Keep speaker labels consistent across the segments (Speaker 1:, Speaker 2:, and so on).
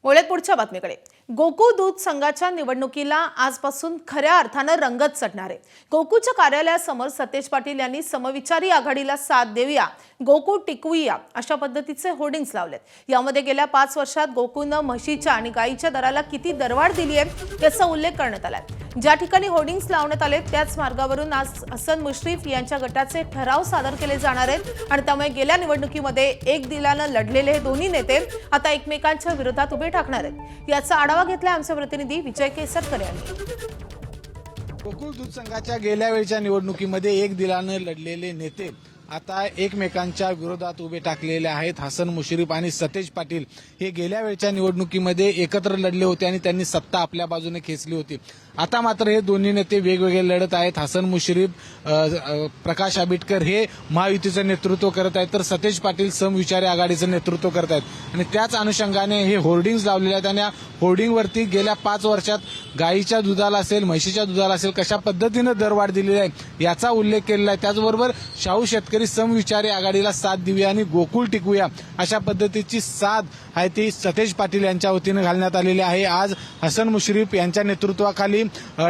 Speaker 1: वळत पुढच्या बातमीकडे। गोकुळ दूध संघाच्या निवडणुकीला आजपासून खऱ्या अर्थाने रंगत चढणार आहे। गोकुळच्या कार्यालयासमोर सतेज पाटील यांनी समविचारी आघाडीला साथ देऊया, गोकुळ टिकवूया अशा पद्धतीचे होर्डिंग्स लावलेत। यामध्ये गेल्या 5 वर्षात गोकुळने म्हशीच्या आणि गायीच्या दराला किती दरवाढ दिली आहे याचा उल्लेख करण्यात आलाय। ज्या ठिकाणी होर्डिंग्स लावण्यात आले त्याच मार्गावरून आज हसन मुश्रीफ यांच्या गटाचे ठराव सादर केले जाणार आहेत आणि त्यामुळे गेल्या निवडणुकीमध्ये एक दिलाने लढलेले हे दोन्ही नेते आता एकमेकांच्या विरोधात उभे ठाकणार आहेत। याचा आढावा घेतला आमचे प्रतिनिधी विजय केसरकर यांनी।
Speaker 2: गोकुळ दूध संघाच्या गेल्या वेळच्या निवडणुकीमध्ये एक दिलाने लढलेले नेते आता एकमेकांच्या विरोधात उभे टाकलेले आहेत। हसन मुश्रीफ आणि सतेज पाटील हे गेल्या वेळच्या निवडणुकीमध्ये एकत्र लढले होते आणि त्यांनी सत्ता आपल्या बाजूने खेचली होती। आता मात्र हे दोन्ही नेते वेगवेगळे लढत आहेत। हसन मुश्रीफ प्रकाश आंबेडकर हे महायुतीचं नेतृत्व करत आहेत, तर सतेज पाटील समविचारी आघाडीचं नेतृत्व करत आहेत आणि त्याच अनुषंगाने हे होर्डिंग्स लावलेले आहेत आणि या होर्डिंगवरती गेल्या 5 वर्षात गायीच्या दुधाला असेल, म्हशीच्या दुधाला असेल कशा पद्धतीने दरवाढ दिलेली आहे याचा उल्लेख केलेला आहे। त्याचबरोबर शाहू शेतकरी समविचारी आघाडीला साथ देऊया आणि गोकुळ टिकवूया अशा पद्धतीची साथ आहे ती सतेज पाटील यांच्या वतीने घालण्यात आलेली आहे। आज हसन मुश्रीफ यांच्या नेतृत्वाखाली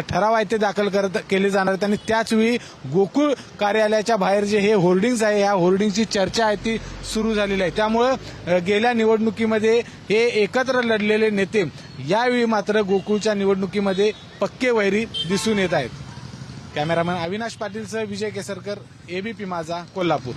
Speaker 2: ठराव आहे ते दाखल केले जाणार आहेत आणि त्याचवेळी गोकुळ कार्यालयाच्या बाहेर जे हे होर्डिंग्स आहे या होर्डिंगची चर्चा आहे ती सुरू झालेली आहे। त्यामुळे गेल्या निवडणुकीमध्ये हे एकत्र लढलेले नेते यावेळी मात्र गोकुळच्या निवडणुकीमध्ये पक्के वैरी दिसून येत आहेत। कॅमेरामॅन अविनाश पाटीलसह विजय केसरकर, एबीपी माझा, कोल्हापूर।